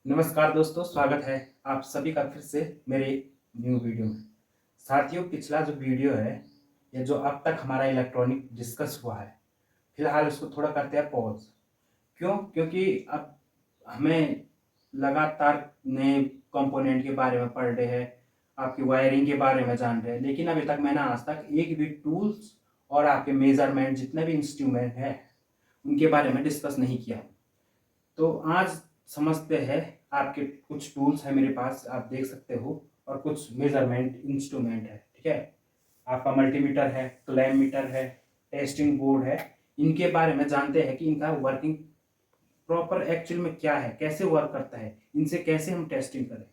नमस्कार दोस्तों, स्वागत है आप सभी का फिर से मेरे न्यू वीडियो में। साथियों, पिछला जो वीडियो है या जो अब तक हमारा इलेक्ट्रॉनिक डिस्कस हुआ है, फिलहाल उसको थोड़ा करते हैं पॉज। क्यों? क्योंकि अब हमें लगातार नए कंपोनेंट के बारे में पढ़ रहे हैं, आपकी वायरिंग के बारे में जान रहे हैं, लेकिन अभी तक मैंने आज तक एक भी टूल्स और आपके मेजरमेंट जितने भी इंस्ट्रूमेंट हैं उनके बारे में डिस्कस नहीं किया। तो आज समझते हैं। आपके कुछ टूल्स है मेरे पास, आप देख सकते हो, और कुछ मेजरमेंट इंस्ट्रूमेंट है। ठीक है, आपका मल्टीमीटर है, क्लैम मीटर है, टेस्टिंग बोर्ड है। इनके बारे में जानते हैं कि इनका वर्किंग प्रॉपर एक्चुअल में क्या है, कैसे वर्क करता है, इनसे कैसे हम टेस्टिंग करें।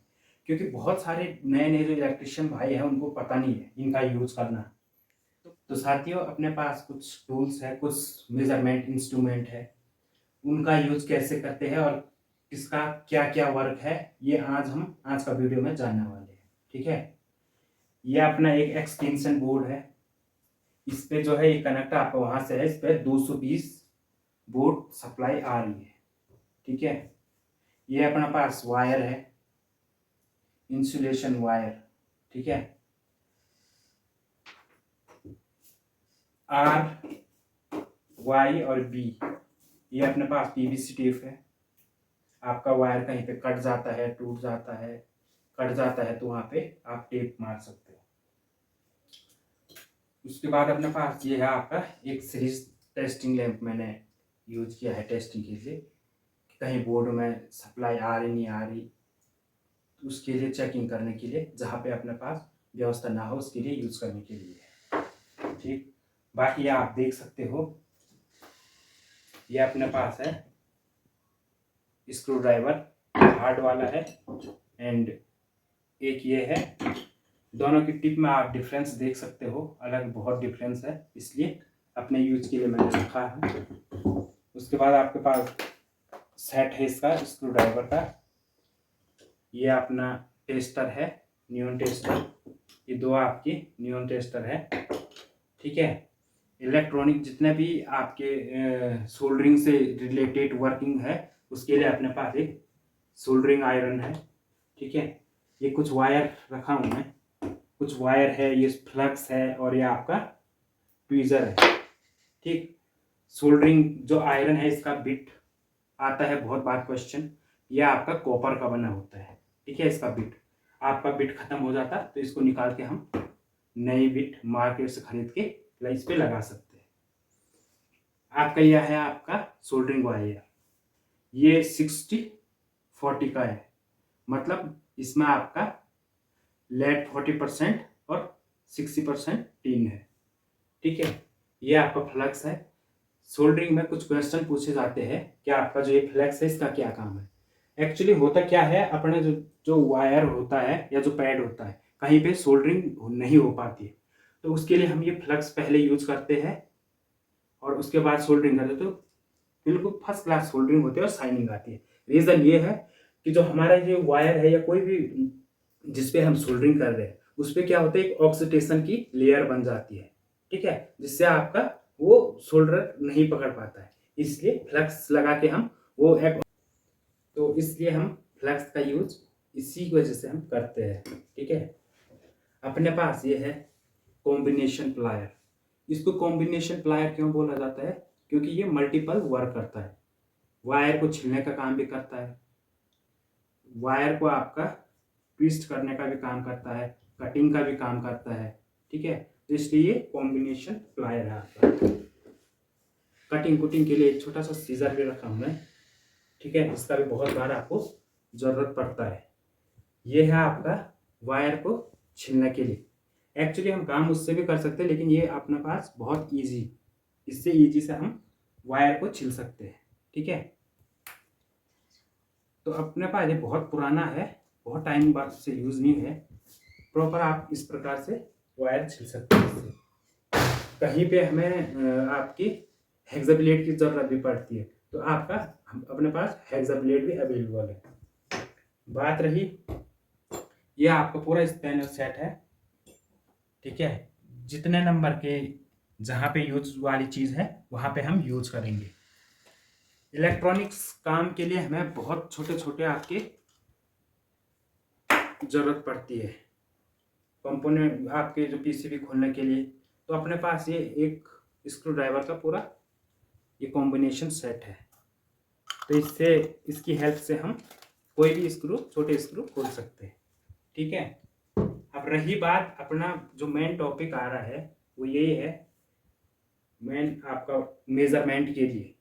क्योंकि बहुत सारे नए नए जो इलेक्ट्रिशियन भाई हैं उनको पता नहीं है इनका यूज करना। तो साथियों, अपने पास कुछ टूल्स है, कुछ मेजरमेंट इंस्ट्रूमेंट है, उनका यूज कैसे करते हैं और किसका क्या क्या वर्क है, ये आज का वीडियो में जानने वाले हैं। ठीक है, ये अपना एक एक्सटेंशन बोर्ड है। इस पे जो है ये कनेक्टर आपका वहां से है, इस पे 220 वोल्ट सप्लाई आ रही है। ठीक है, ये अपना पास वायर है, इंसुलेशन वायर। ठीक है, आर, वाई और बी, ये अपने पास पीवीसी टेप है। आपका वायर कहीं पे कट जाता है, टूट जाता है, कट जाता है, तो वहां पे आप टेप मार सकते हो। उसके बाद अपने पास ये है आपका एक सीरीज टेस्टिंग लैंप, मैंने यूज किया है टेस्टिंग के लिए कि कहीं बोर्ड में सप्लाई आ रही नहीं आ रही, उसके लिए चेकिंग करने के लिए, जहाँ पे अपने पास व्यवस्था ना हो उसके लिए यूज करने के लिए है। ठीक, बाकी आप देख सकते हो ये अपने पास है स्क्रू ड्राइवर, हार्ड वाला है, एंड एक ये है। दोनों की टिप में आप डिफरेंस देख सकते हो, अलग बहुत डिफरेंस है, इसलिए अपने यूज के लिए मैंने रखा है। उसके बाद आपके पास सेट है इसका स्क्रू ड्राइवर का। ये अपना टेस्टर है, नियॉन टेस्टर। ये दो आपकी नियॉन टेस्टर है। ठीक है, इलेक्ट्रॉनिक जितने भी आपके सोल्डरिंग से रिलेटेड वर्किंग है उसके लिए अपने पास एक सोल्डरिंग आयरन है। ठीक है, ये कुछ वायर रखा हूँ मैं, कुछ वायर है, ये फ्लक्स है, और ये आपका ट्वीजर है। ठीक, सोल्डरिंग जो आयरन है इसका बिट आता है बहुत बार क्वेश्चन, ये आपका कॉपर का बना होता है। ठीक है, इसका बिट, आपका बिट खत्म हो जाता तो इसको निकाल के हम नई बिट मार्केट से खरीद के इस पे लगा सकते हैं। आपका यह है आपका सोल्डरिंग वायर, ये 60-40 का है, मतलब इसमें आपका लेड 40% और 60% टीन है। ठीक है, ये आपका फ्लक्स है। सोल्डरिंग में कुछ क्वेश्चन पूछे जाते हैं कि आपका जो ये फ्लैक्स है इसका क्या काम है। एक्चुअली होता क्या है, अपने जो जो वायर होता है या जो पैड होता है कहीं पे सोल्डरिंग नहीं हो पाती है, तो उसके लिए हम ये फ्लक्स पहले यूज करते हैं और उसके बाद सोल्डरिंग करते हैं, तो बिल्कुल फर्स्ट क्लास सोल्डरिंग होती है और शाइनिंग आती है। रीजन ये है कि जो हमारा ये वायर है या कोई भी जिसपे हम सोल्डरिंग कर रहे हैं उस पर क्या होता है, एक ऑक्सीडेशन की लेयर बन जाती है। ठीक है, जिससे आपका वो सोल्डर नहीं पकड़ पाता है, इसलिए फ्लक्स लगा के हम वो एक, तो इसलिए हम फ्लक्स का यूज इसी की वजह से हम करते हैं। ठीक है, अपने पास ये है कॉम्बिनेशन प्लायर। इसको कॉम्बिनेशन प्लायर क्यों बोला जाता है? क्योंकि ये मल्टीपल वर्क करता है, वायर को छीलने का काम भी करता है, वायर को आपका ट्विस्ट करने का भी काम करता है, कटिंग का भी काम करता है। ठीक है, तो इसलिए कॉम्बिनेशन प्लायर है आपका। कटिंग कुटिंग के लिए एक छोटा सा सीजर भी रखा हूं मैं। ठीक है, इसका भी बहुत बार आपको जरूरत पड़ता है। ये है आपका वायर को छीलने के लिए। एक्चुअली हम काम उससे भी कर सकते हैं, लेकिन ये अपने पास बहुत इजी, इससे इजी से हम वायर को छील सकते हैं। ठीक है, तो अपने पास ये बहुत पुराना है, बहुत टाइम बाद से यूज नहीं है। प्रॉपर आप इस प्रकार से वायर छील सकते हैं इससे। कहीं पे हमें आपकी हेक्सा ब्लेड की जरूरत भी पड़ती है, तो आपका अपने पास हेक्सा ब्लेड भी अवेलेबल है। बात रही, ये आपका पूरा स्पैनर सेट है। ठीक है, जितने नंबर के जहाँ पे यूज वाली चीज है वहां पे हम यूज करेंगे। इलेक्ट्रॉनिक्स काम के लिए हमें बहुत छोटे छोटे आपके ज़रूरत पड़ती है कंपोनेंट आपके जो पीसीबी खोलने के लिए, तो अपने पास ये एक स्क्रू ड्राइवर का पूरा ये कॉम्बिनेशन सेट है। तो इससे इसकी हेल्प से हम कोई भी स्क्रू, छोटे स्क्रू खोल सकते हैं। ठीक है। अब रही बात अपना जो मेन टॉपिक आ रहा है वो यही है, मेन आपका मेजरमेंट के लिए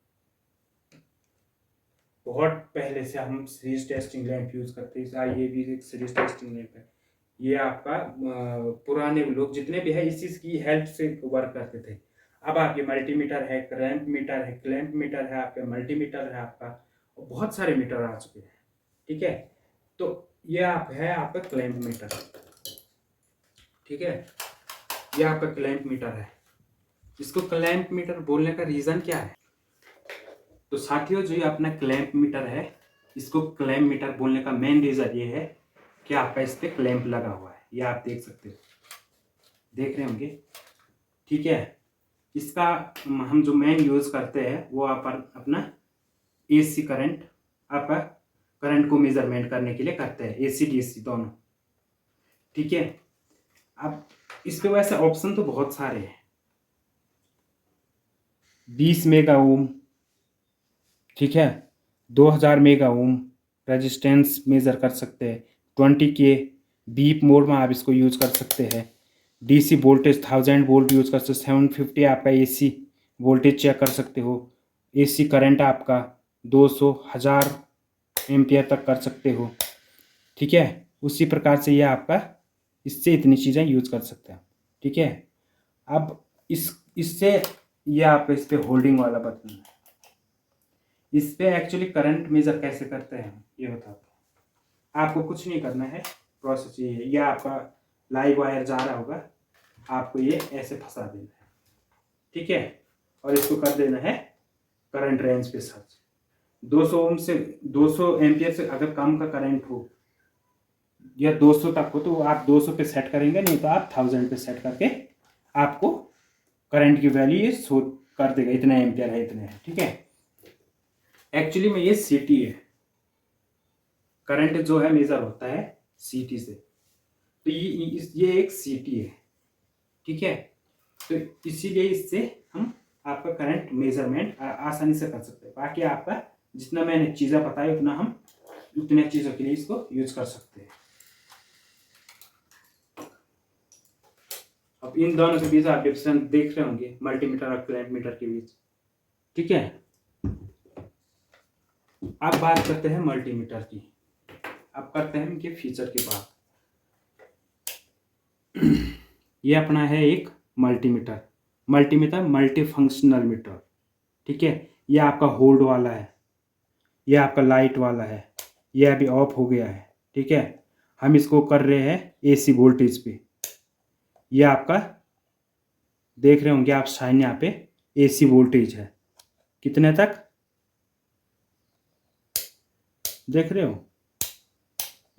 बहुत पहले से हम सीरीज टेस्टिंग लैंप यूज़ करते हैं। ये भी एक सीरीज टेस्टिंग लैंप है। ये आपका पुराने लोग जितने भी है इसी की हेल्प से वर्क करते थे। अब आपके मल्टीमीटर है, क्रैंप मीटर है, क्लैंप मीटर है, आपके मल्टीमीटर है आपका, और बहुत सारे मीटर आ चुके हैं। ठीक है। तो ये है आपका क्लैंप मीटर। ठीक है। ये आपका क्लैंप मीटर है। इसको क्लैंप मीटर बोलने का रीज़न क्या है? तो साथियों, जो ये अपना क्लैंप मीटर है, इसको क्लैंप मीटर बोलने का मेन रीज़न ये है कि आपका इस पर क्लैंप लगा हुआ है। ये आप देख सकते हो, देख रहे होंगे। ठीक है। इसका हम जो मेन यूज़ करते हैं वो अपना एसी करंट, आपका करंट को मेजरमेंट करने के लिए करते हैं, एसी डीसी दोनों। ठीक है। अब इस पे वैसे ऑप्शन तो बहुत सारे हैं। 20 मेगा ओम, ठीक है, 2000 मेगा ओम रेजिस्टेंस मेज़र कर सकते हैं। 20 के बीप मोड में आप इसको यूज़ कर सकते हैं। डीसी वोल्टेज 1000 वोल्ट यूज़ कर सकते। 750 आपका एसी वोल्टेज चेक कर सकते हो। एसी करंट आपका 200 1000 एम्पियर तक कर सकते हो। ठीक है। उसी प्रकार से ये आपका इससे इतनी चीज़ें यूज़ कर सकते हैं। ठीक है। अब इससे ये आपका इस पर होल्डिंग वाला बटन है। इस पे एक्चुअली करंट मेजर कैसे करते हैं ये बताते हैं। आपको कुछ नहीं करना है, प्रोसेस ये है। ये आपका लाइव वायर जा रहा होगा, आपको ये ऐसे फंसा देना है। ठीक है। और इसको कर देना है करंट रेंज पे सर्च। 200 ओम से 200 एम्पियर से अगर कम का करंट हो या 200 तक हो तो आप 200 पे सेट करेंगे, नहीं तो आप 1000 पे सेट करके आपको करंट की वैल्यू ये शो कर देगा, इतना एम्पियर है, इतना है। ठीक है। एक्चुअली में ये सीटी है, करंट जो है मेजर होता है सीटी से। तो ये एक सीटी है। ठीक है। तो इसीलिए इससे हम आपका करंट मेजरमेंट आसानी से कर सकते हैं। बाकी आपका जितना मैंने चीज़ें बताई उतना हम उतने चीज़ों के लिए इसको यूज कर सकते हैं। अब इन दोनों के बीच आप डिफरेंस देख रहे होंगे, मल्टीमीटर और क्लैंप मीटर के बीच। ठीक है। अब बात करते हैं मल्टीमीटर की। अब करते हैं इनके फीचर की बात। ये अपना है एक मल्टीमीटर मल्टी फंक्शनल मीटर। ठीक है। ये आपका होल्ड वाला है, ये आपका लाइट वाला है, ये अभी ऑफ हो गया है। ठीक है। हम इसको कर रहे हैं एसी वोल्टेज पे। ये आपका देख रहे होंगे आप साइन, यहाँ पे एसी वोल्टेज है कितने तक देख रहे हो।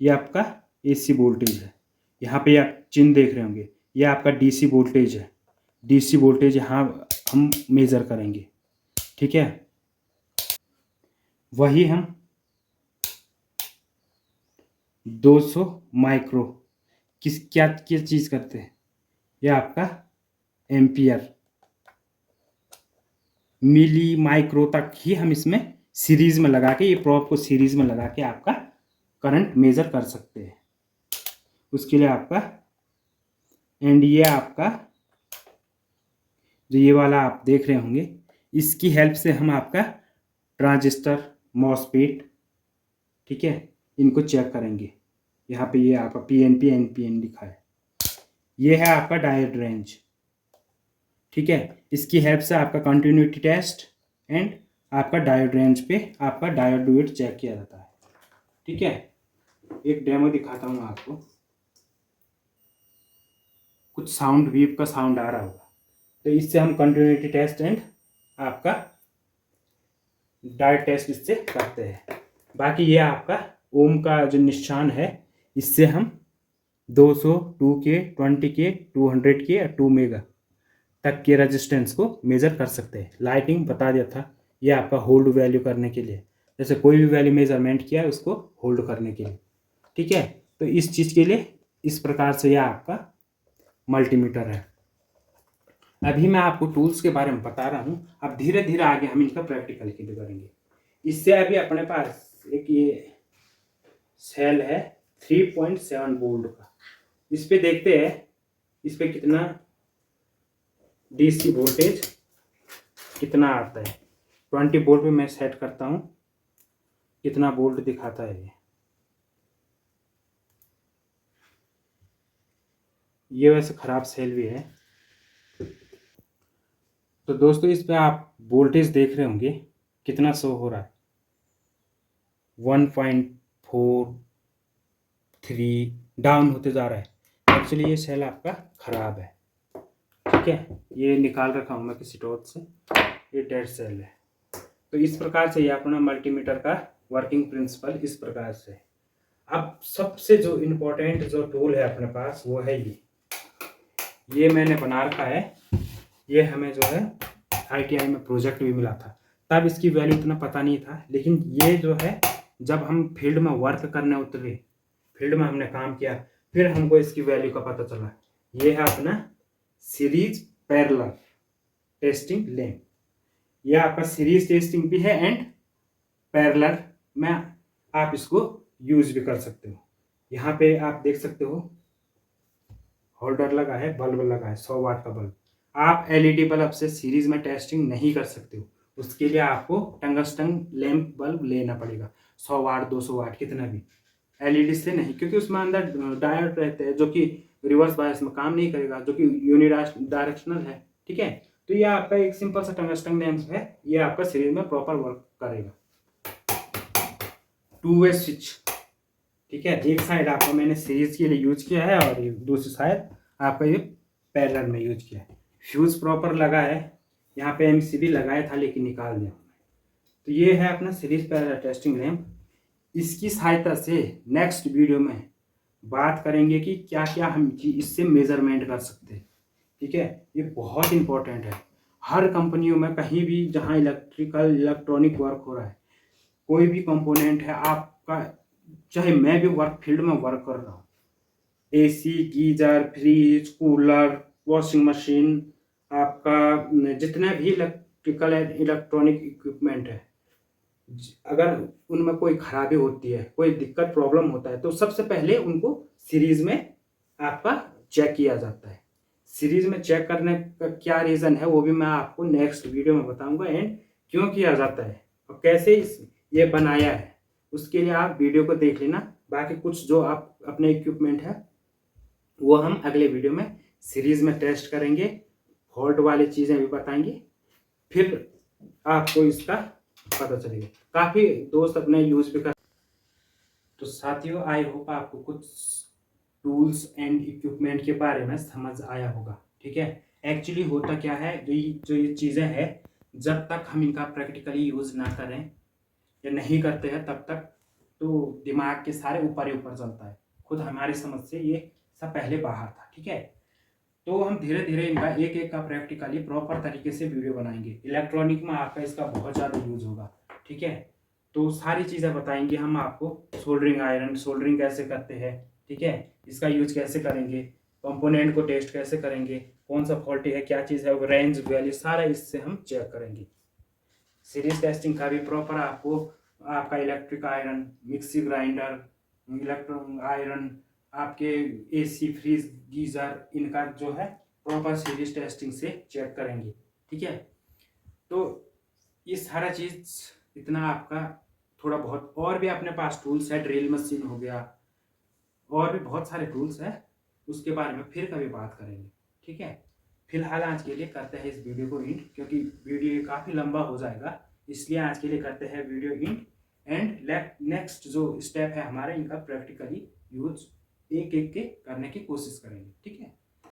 ये आपका एसी वोल्टेज है। यहाँ पे आप चिन्ह देख रहे होंगे, ये आपका डीसी वोल्टेज है। डीसी वोल्टेज यहाँ हम मेज़र करेंगे। ठीक है। वही हम 200 माइक्रो क्या चीज़ करते हैं, ये आपका एम्पियर मिली माइक्रो तक ही हम इसमें सीरीज में लगा के, ये प्रोब को सीरीज में लगा के आपका करंट मेज़र कर सकते हैं। उसके लिए आपका एंड ये आपका जो ये वाला आप देख रहे होंगे, इसकी हेल्प से हम आपका ट्रांजिस्टर, मॉसफेट, ठीक है, इनको चेक करेंगे। यहाँ पे ये आपका पीएनपी एनपीएन लिखा है। ये है आपका डायोड रेंज। ठीक है। इसकी हेल्प से आपका कंटिन्यूटी टेस्ट एंड आपका डायोड रेंज पे आपका डायोड डुएट चेक किया जाता है। ठीक है। एक डेमो दिखाता हूँ आपको। कुछ साउंड वीव का साउंड आ रहा होगा, तो इससे हम कंटिन्यूटी टेस्ट एंड आपका डायोड टेस्ट इससे करते हैं। बाकी ये आपका ओम का जो निशान है, इससे हम 200, 2K, 20K, 200K या 2 मेगा तक के रेजिस्टेंस को मेज़र कर सकते हैं। लाइटिंग बता दिया था, ये आपका होल्ड वैल्यू करने के लिए, जैसे कोई भी वैल्यू मेजरमेंट किया है उसको होल्ड करने के लिए। ठीक है। तो इस चीज़ के लिए इस प्रकार से यह आपका मल्टीमीटर है। अभी मैं आपको टूल्स के बारे में बता रहा हूँ, अब धीरे धीरे आगे हम इनका प्रैक्टिकल के लिए करेंगे। इससे अभी अपने पास एक ये सेल है 3.7 वोल्ट का, इस पे देखते हैं इस पे कितना डीसी वोल्टेज कितना आता है। 20 वोल्ट पे मैं सेट करता हूँ, कितना वोल्ट दिखाता है ये वैसे ख़राब सेल भी है। तो दोस्तों इस पे आप वोल्टेज देख रहे होंगे कितना शो हो रहा है, 1.43 डाउन होते जा रहा है। एक्चुअली ये सेल आपका ख़राब है, ठीक है, ये निकाल रखा हूँ मैं किसी टॉर्च से, ये डेड सेल है। तो इस प्रकार से ये अपना मल्टीमीटर का वर्किंग प्रिंसिपल इस प्रकार से है। अब सबसे जो इम्पोर्टेंट जो टूल है अपने पास वो है ये मैंने बना रखा है। ये हमें जो है ITI में प्रोजेक्ट भी मिला था, तब इसकी वैल्यू इतना पता नहीं था, लेकिन ये जो है जब हम फील्ड में वर्क करने उतरे, फील्ड में हमने काम किया, फिर हमको इसकी वैल्यू का पता चला। ये है अपना सीरीज पैरेलल टेस्टिंग लैंप। यह आपका सीरीज टेस्टिंग भी है एंड पैरेलल में आप इसको यूज भी कर सकते हो। यहाँ पे आप देख सकते हो होल्डर लगा है, बल्ब लगा है, 100 वाट का बल्ब। आप LED बल्ब से सीरीज में टेस्टिंग नहीं कर सकते हो, उसके लिए आपको टंगस्टन लैंप बल्ब लेना पड़ेगा, 100 वाट 200 वाट कितना भी। LED से नहीं, क्योंकि उसमें अंदर डायोड रहते हैं जो कि रिवर्स बायस में काम नहीं करेगा, जो कि यूनिडायरेक्शनल है, ठीक है। तो ये आपका एक सिंपल सा टंगस्टन लैंप है, ये आपका सीरीज में प्रॉपर वर्क करेगा। 2 वे स्विच, ठीक है, एक साइड आपका मैंने सीरीज के लिए यूज किया है और दूसरी साइड आपका ये पैरेलल में यूज किया है। फ्यूज प्रॉपर लगा है, यहाँ पे MCB लगाया था लेकिन निकाल दिया। तो ये है अपना सीरीज पैरेलल टेस्टिंग लैंप। इसकी सहायता से नेक्स्ट वीडियो में बात करेंगे कि क्या क्या हम इससे मेजरमेंट कर सकते हैं, ठीक है। ये बहुत इंपॉर्टेंट है हर कंपनियों में, कहीं भी जहाँ इलेक्ट्रॉनिक वर्क हो रहा है, कोई भी कंपोनेंट है आपका, चाहे मैं भी वर्क फील्ड में वर्क कर रहा हूँ, AC, geyser, fridge, cooler, washing machine, आपका जितना भी इलेक्ट्रिकल एंड इलेक्ट्रॉनिक इक्विपमेंट है, अगर उनमें कोई खराबी होती है, कोई दिक्कत प्रॉब्लम होता है, तो सबसे पहले उनको सीरीज में आपका चेक किया जाता है। सीरीज में चेक करने का क्या रीज़न है वो भी मैं आपको नेक्स्ट वीडियो में बताऊंगा, एंड क्यों किया जाता है और कैसे ये बनाया है, उसके लिए आप वीडियो को देख लेना। बाकी कुछ जो आप अपने इक्विपमेंट है वो हम अगले वीडियो में सीरीज में टेस्ट करेंगे, फॉल्ट वाली चीज़ें भी बताएंगे, फिर आपको इसका पता चलेगा। काफ़ी दोस्त अपने यूज भी कर। तो साथियों, आई होप आपको कुछ टूल्स एंड इक्विपमेंट के बारे में समझ आया होगा, ठीक है। एक्चुअली होता क्या है, जो ये चीज़ें हैं, जब तक हम इनका प्रैक्टिकली यूज़ ना करें या नहीं करते हैं तब तक तो दिमाग के सारे ऊपर ही ऊपर चलता है, खुद हमारी समझ से ये सब पहले बाहर था, ठीक है। तो हम धीरे धीरे इनका एक एक का प्रैक्टिकली प्रॉपर तरीके से वीडियो बनाएंगे। इलेक्ट्रॉनिक में आपका इसका बहुत ज़्यादा यूज होगा, ठीक है। तो सारी चीज़ें बताएंगे हम आपको, सोल्डरिंग आयरन, सोल्डरिंग कैसे करते हैं, ठीक है, इसका यूज कैसे करेंगे, कंपोनेंट को टेस्ट कैसे करेंगे, कौन सा फॉल्टी है, क्या चीज़ है, रेंज वैल्यू सारा इससे हम चेक करेंगे। सीरीज टेस्टिंग का भी प्रॉपर आपको आपका electric iron, mixie grinder, electron iron, आपके AC, फ्रिज, गीज़र, इनका जो है प्रॉपर सीरीज टेस्टिंग से चेक करेंगे, ठीक है। तो ये सारा चीज़ इतना आपका थोड़ा बहुत, और भी अपने पास टूल्स है, ड्रिल मशीन हो गया, और भी बहुत सारे टूल्स हैं, उसके बारे में फिर कभी बात करेंगे, ठीक है। फिलहाल आज के लिए करते हैं इस वीडियो को एंड, क्योंकि वीडियो काफ़ी लंबा हो जाएगा, इसलिए आज के लिए करते हैं वीडियो एंड नेक्स्ट जो स्टेप है हमारे, इनका प्रैक्टिकली यूज एक एक के करने की कोशिश करेंगे, ठीक है।